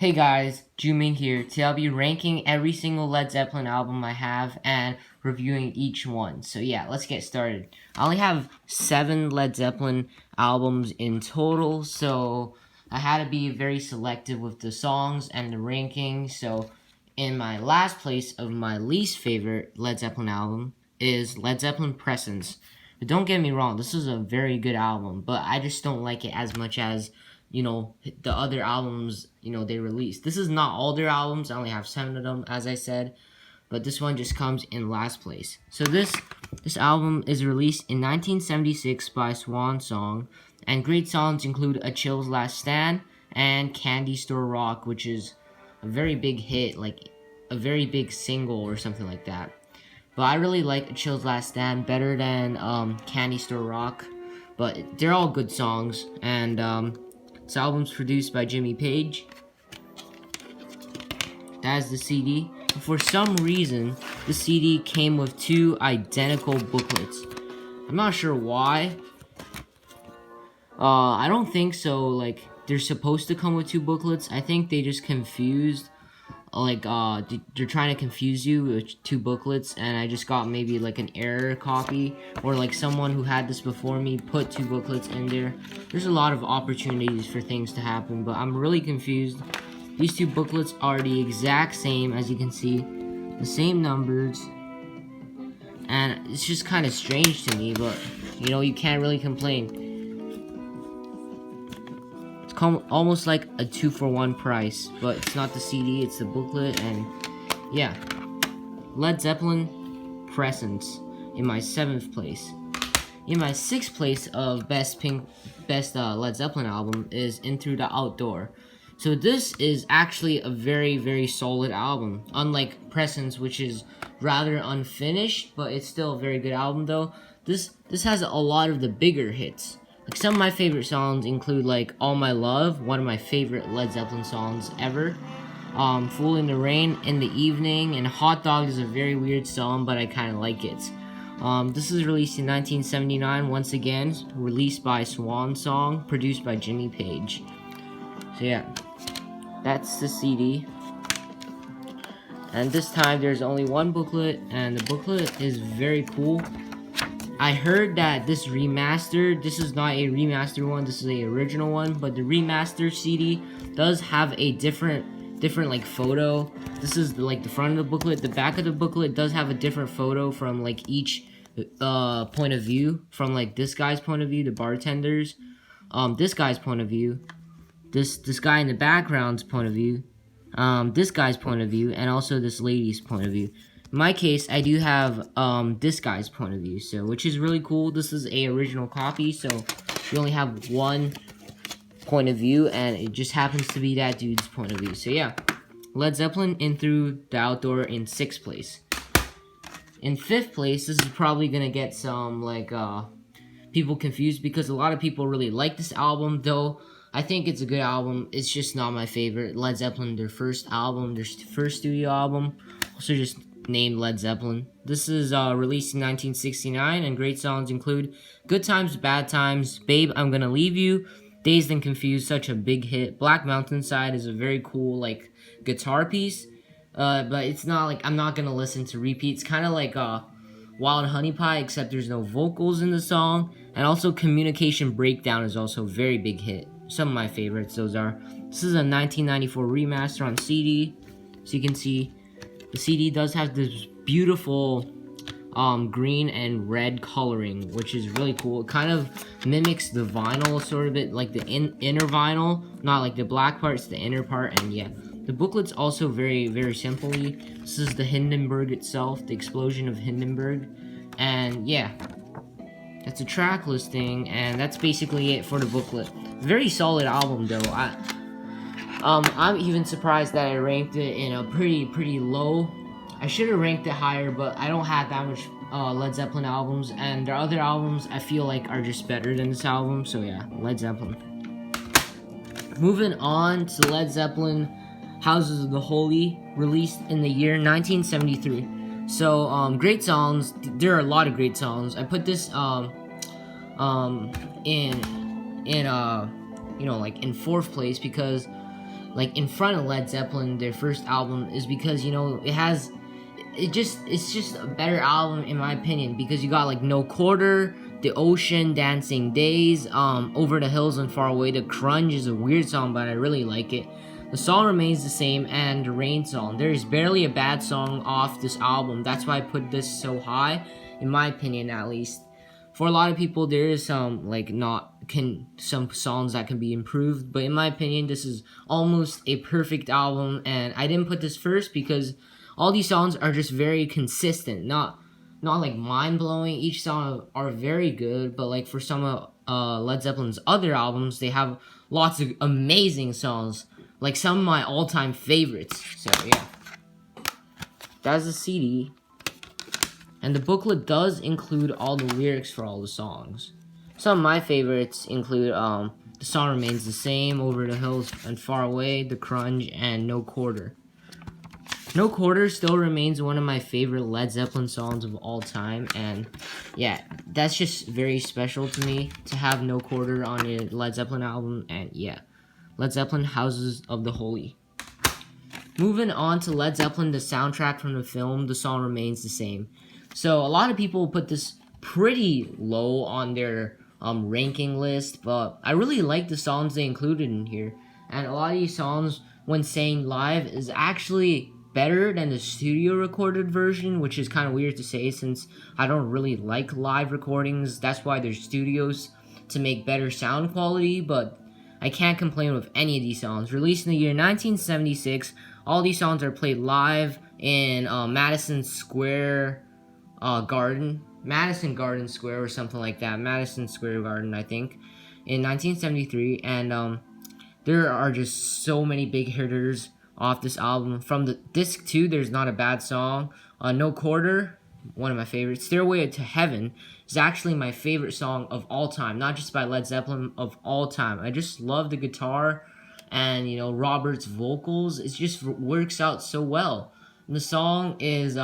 Hey guys, Juming here. Today I'll be ranking every single Led Zeppelin album I have and reviewing each one. So yeah, let's get started. I only have 7 Led Zeppelin albums in total, so I had to be very selective with the songs and the ranking. So in my last place of my least favorite Led Zeppelin album is Led Zeppelin Presence. But don't get me wrong, this is a very good album, but I just don't like it as much as the other albums, they released. This is not all their albums. I only have 7 of them, as I said. But this one just comes in last place. So this album is released in 1976 by Swan Song. And great songs include A Chill's Last Stand and Candy Store Rock, which is a very big hit, like a very big single or something like that. But I really like A Chill's Last Stand better than Candy Store Rock. But they're all good songs. And this album's produced by Jimmy Page. That's the CD. For some reason, the CD came with 2 identical booklets. I'm not sure why. I don't think so. Like, they're supposed to come with 2 booklets. I think they just confused. Like, they're trying to confuse you with 2 booklets, and I just got maybe like an error copy, or like someone who had this before me put 2 booklets in there. There's a lot of opportunities for things to happen, but I'm really confused. These 2 booklets are the exact same, as you can see, the same numbers, and it's just kind of strange to me, but you can't really complain. Almost like a 2-for-1 price, but it's not the CD, it's the booklet. And yeah, Led Zeppelin Presence in my 7th place. In my 6th place of best Led Zeppelin album is In Through the Outdoor. So this is actually a very, very solid album, unlike Presence, which is rather unfinished, but it's still a very good album though. This has a lot of the bigger hits. Like, some of my favorite songs include like All My Love, one of my favorite Led Zeppelin songs ever. Fool in the Rain, In the Evening, and Hot Dog is a very weird song, but I kind of like it. This is released in 1979, once again, released by Swan Song, produced by Jimmy Page. So yeah, that's the CD. And this time there's only 1 booklet, and the booklet is very cool. I heard that this remastered, this is not a remastered one, this is a original one, but the remastered CD does have a different like photo. This is like the front of the booklet. The back of the booklet does have a different photo from like each point of view. From like this guy's point of view, the bartender's, this guy's point of view, this guy in the background's point of view, this guy's point of view, and also this lady's point of view. In my case, I do have this guy's point of view, so which is really cool. This is a original copy, so you only have 1 point of view, and it just happens to be that dude's point of view. So yeah, Led Zeppelin In Through the Outdoor in 6th place. In 5th place, this is probably gonna get some like people confused, because a lot of people really like this album, though I think it's a good album. It's just not my favorite. Led Zeppelin, their first album, their first studio album, also just named Led Zeppelin. This is released in 1969, and great songs include Good Times, Bad Times, Babe, I'm Gonna Leave You, Dazed and Confused, such a big hit. Black Mountainside is a very cool like guitar piece, but it's not like I'm not gonna listen to repeats. Kind of like Wild Honey Pie, except there's no vocals in the song. And also Communication Breakdown is also a very big hit. Some of my favorites, those are. This is a 1994 remaster on CD, so you can see the CD does have this beautiful green and red coloring, which is really cool. It kind of mimics the vinyl sort of bit, like the inner vinyl, not like the black part, it's the inner part. And yeah, the booklet's also very, very simply. This is the Hindenburg itself, the explosion of Hindenburg. And yeah, that's a track listing, and that's basically it for the booklet. Very solid album though. I'm even surprised that I ranked it in a pretty low. I should have ranked it higher, but I don't have that much Led Zeppelin albums, and their other albums I feel like are just better than this album. So yeah, Led Zeppelin. Moving on to Led Zeppelin Houses of the Holy, released in the year 1973. So great songs. There are a lot of great songs. I put this in like in 4th place, because like in front of Led Zeppelin, their first album, is because, you know, it's just a better album in my opinion, because you got like No Quarter, The Ocean, Dancing Days, Over the Hills and Far Away. The Crunge is a weird song, but I really like it. The Song Remains the Same, and the Rain song. There is barely a bad song off this album. That's why I put this so high, in my opinion at least. For a lot of people, there is some some songs that can be improved, but in my opinion, this is almost a perfect album. And I didn't put this first because all these songs are just very consistent, not like mind-blowing. Each song are very good, but like for some of Led Zeppelin's other albums, they have lots of amazing songs, like some of my all-time favorites. So yeah, that's the CD. And the booklet does include all the lyrics for all the songs. Some of my favorites include The Song Remains the Same, Over the Hills and Far Away, The Crunge, and No Quarter. No Quarter still remains one of my favorite Led Zeppelin songs of all time, and yeah, that's just very special to me to have No Quarter on a Led Zeppelin album. And yeah, Led Zeppelin, Houses of the Holy. Moving on to Led Zeppelin, the soundtrack from the film The Song Remains the Same. So a lot of people put this pretty low on their ranking list, but I really like the songs they included in here. And a lot of these songs, when saying live, is actually better than the studio recorded version, which is kind of weird to say since I don't really like live recordings. That's why there's studios, to make better sound quality, but I can't complain with any of these songs. Released in the year 1976, all these songs are played live in Madison Square Madison Garden Square or something like that. Madison Square Garden, I think, in 1973. And there are just so many big hitters off this album. From the disc 2, there's not a bad song. No Quarter, one of my favorites. Stairway to Heaven is actually my favorite song of all time, not just by Led Zeppelin, of all time. I just love the guitar and, you know, Robert's vocals. It just works out so well. And the song is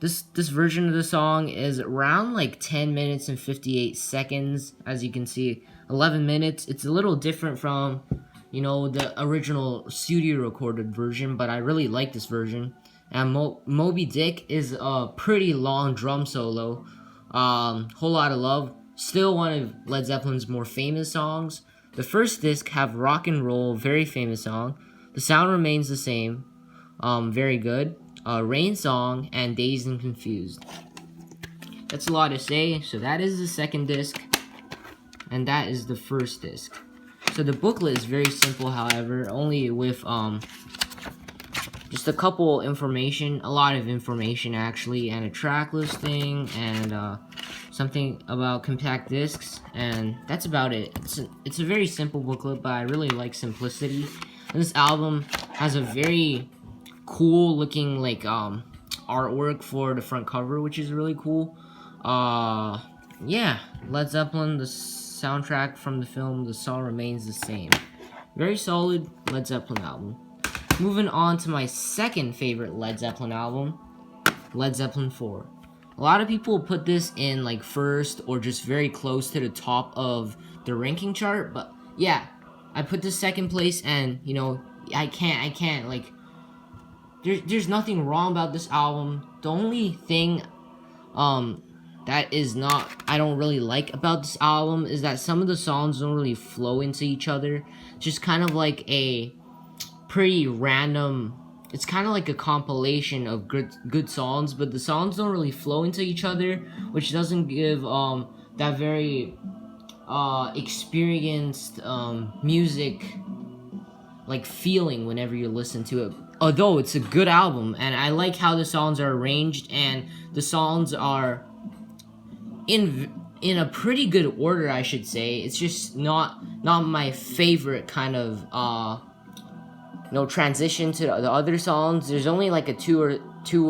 this version of the song is around like 10 minutes and 58 seconds. As you can see, 11 minutes. It's a little different from, you know, the original studio recorded version, but I really like this version. And Moby Dick is a pretty long drum solo. Whole Lotta Love, still one of Led Zeppelin's more famous songs. The first disc have Rock and Roll, very famous song. The Sound Remains the Same, very good. Rain Song, and Dazed and Confused. That's a lot to say. So that is the second disc, and that is the first disc. So the booklet is very simple, however, only with just a couple information, a lot of information actually, and a track listing, and something about compact discs, and that's about it. It's a very simple booklet, but I really like simplicity. And this album has a very cool looking like artwork for the front cover, which is really cool. Yeah, Led Zeppelin, the soundtrack from the film The Song Remains the Same. Very solid Led Zeppelin album. Moving on to my second favorite Led Zeppelin album, Led Zeppelin IV. A lot of people put this in like first or just very close to the top of the ranking chart, but yeah, I put this second place, and you know, I can't like, there's nothing wrong about this album. The only thing that is not, I don't really like about this album is that some of the songs don't really flow into each other. Just kind of like a pretty random, it's kind of like a compilation of good songs, but the songs don't really flow into each other, which doesn't give that very experienced music like feeling whenever you listen to it. Although it's a good album, and I like how the songs are arranged, and the songs are in a pretty good order, I should say. It's just not my favorite kind of transition to the other songs. There's only like a two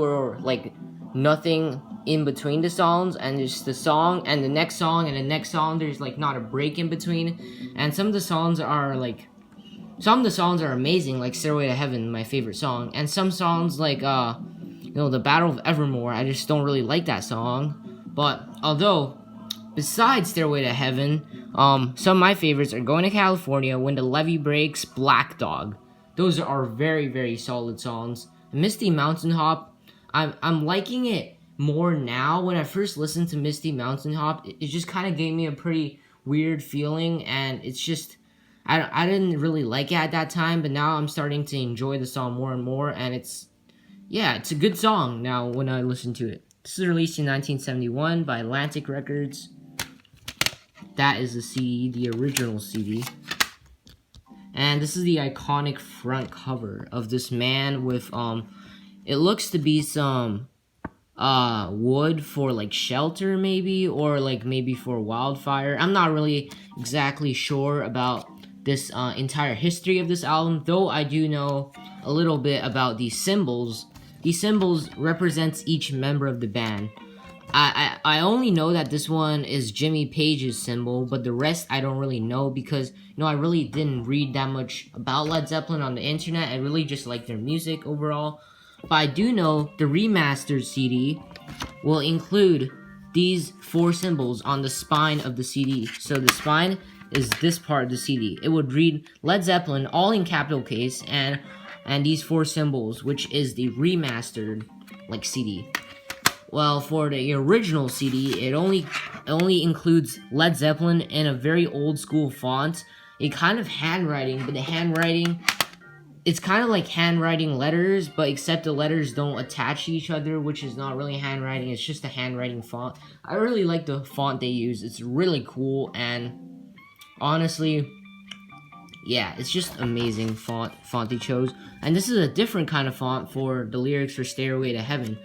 or like nothing in between the songs, and just the song and the next song and the next song. There's like not a break in between, and some of the songs are amazing, like Stairway to Heaven, my favorite song, and some songs like The Battle of Evermore, I just don't really like that song. But although besides Stairway to Heaven, some of my favorites are Going to California, When the Levee Breaks, Black Dog. those are very, very solid songs. Misty Mountain Hop, I'm liking it more now. When I first listened to Misty Mountain Hop, it just kind of gave me a pretty weird feeling, and it's just I didn't really like it at that time, but now I'm starting to enjoy the song more and more, and it's a good song now when I listen to it. This is released in 1971 by Atlantic Records. That is the CD, the original CD. And this is the iconic front cover of this man with it looks to be some wood for like shelter maybe, or like maybe for wildfire. I'm not really exactly sure about this entire history of this album, though I do know a little bit about these symbols. These symbols represents each member of the band. I only know that this one is Jimmy Page's symbol, but the rest I don't really know because, I really didn't read that much about Led Zeppelin on the internet. I really just like their music overall. But I do know the remastered CD will include these 4 symbols on the spine of the CD. So the spine is this part of the CD. It would read Led Zeppelin all in capital case and these 4 symbols, which is the remastered CD. Well, for the original CD, it only includes Led Zeppelin in a very old school font. It kind of handwriting, but the handwriting, it's kind of like handwriting letters, but except the letters don't attach to each other, which is not really handwriting. It's just a handwriting font. I really like the font they use. It's really cool, and honestly, yeah, it's just amazing font they chose. And this is a different kind of font for the lyrics for Stairway to Heaven,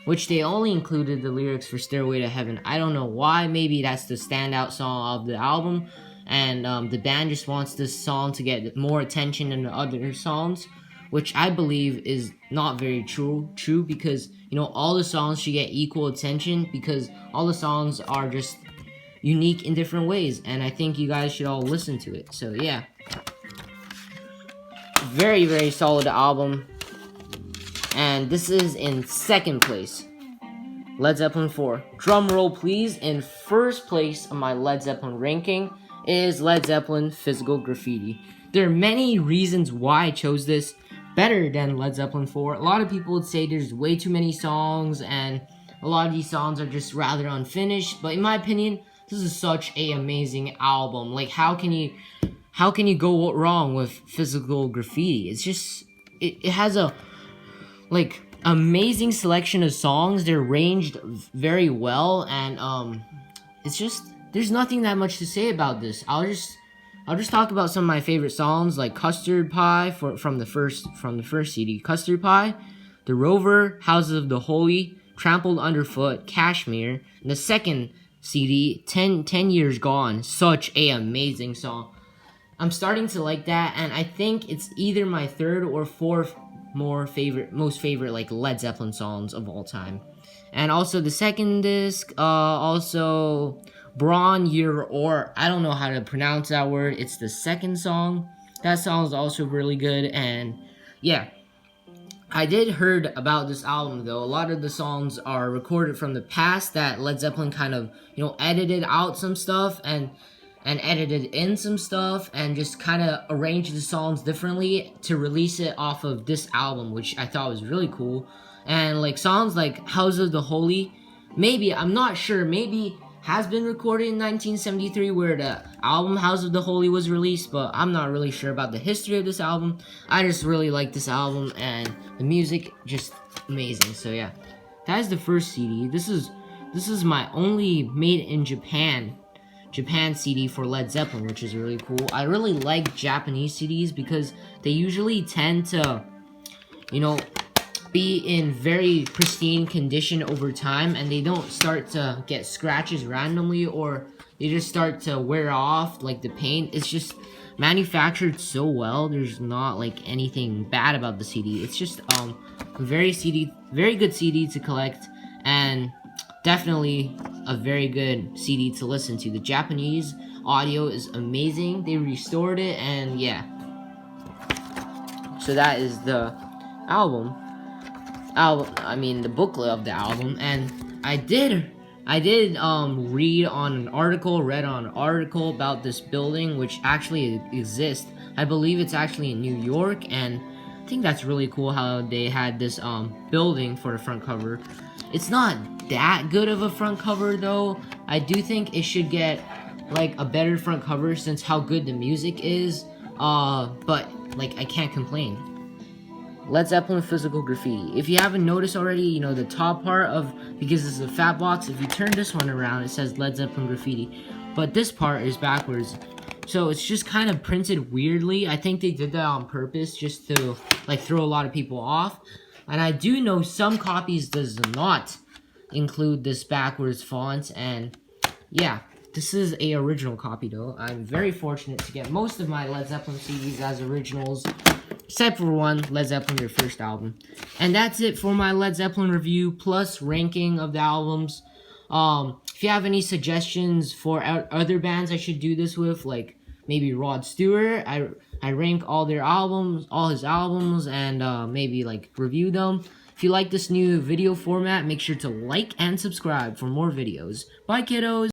which they only included the lyrics for Stairway to Heaven. I don't know why. Maybe that's the standout song of the album, and the band just wants this song to get more attention than the other songs, which I believe is not very true because, all the songs should get equal attention because all the songs are just unique in different ways, and I think you guys should all listen to it. So yeah, very, very solid album. And this is in second place, Led Zeppelin IV. Drum roll please. In first place of my Led Zeppelin ranking is Led Zeppelin Physical Graffiti. There are many reasons why I chose this better than Led Zeppelin IV. A lot of people would say there's way too many songs and a lot of these songs are just rather unfinished, but in my opinion, this is such a amazing album. Like, how can you go wrong with Physical Graffiti? It's just, it has a amazing selection of songs. They're arranged very well, and it's just, there's nothing that much to say about this. I'll just talk about some of my favorite songs, like Custard Pie from the first CD, Custard Pie, The Rover, Houses of the Holy, Trampled Underfoot, Kashmir, and the second CD, 10 Years Gone. Such a amazing song. I'm starting to like that, and I think it's either my third or fourth most favorite like Led Zeppelin songs of all time. And also the second disc, also Braun Year, or I don't know how to pronounce that word. It's the second song. That song is also really good, and yeah, I did heard about this album though. A lot of the songs are recorded from the past that Led Zeppelin kind of, edited out some stuff and edited in some stuff and just kind of arranged the songs differently to release it off of this album, which I thought was really cool. And like songs like House of the Holy, maybe, I'm not sure, maybe has been recorded in 1973 where the album House of the Holy was released, but I'm not really sure about the history of this album. I just really like this album and the music, just amazing. So yeah, that is the first CD. This is my only made in Japan CD for Led Zeppelin, which is really cool. I really like Japanese CDs because they usually tend to, be in very pristine condition over time, and they don't start to get scratches randomly, or they just start to wear off, like the paint. It's just manufactured so well. There's not like anything bad about the CD. It's just very good CD to collect, and definitely a very good CD to listen to. The Japanese audio is amazing. They restored it, and yeah. So that is the the booklet of the album. And I did I did read on an article about this building, which actually exists. I believe it's actually in New York, and I think that's really cool how they had this building for the front cover. It's not that good of a front cover though. I do think it should get like a better front cover since how good the music is. But like I can't complain. Led Zeppelin physical graffiti. If you haven't noticed already, you know, the top part of, because this is a fat box, if you turn this one around, it says Led Zeppelin graffiti. But this part is backwards. So it's just kind of printed weirdly. I think they did that on purpose just to, like, throw a lot of people off. And I do know some copies does not include this backwards font. And, yeah, this is a original copy, though. I'm very fortunate to get most of my Led Zeppelin CDs as originals. Except for one, Led Zeppelin, their first album. And that's it for my Led Zeppelin review, plus ranking of the albums. If you have any suggestions for other bands I should do this with, like maybe Rod Stewart, I rank all their albums, all his albums, and maybe like review them. If you like this new video format, make sure to like and subscribe for more videos. Bye, kiddos!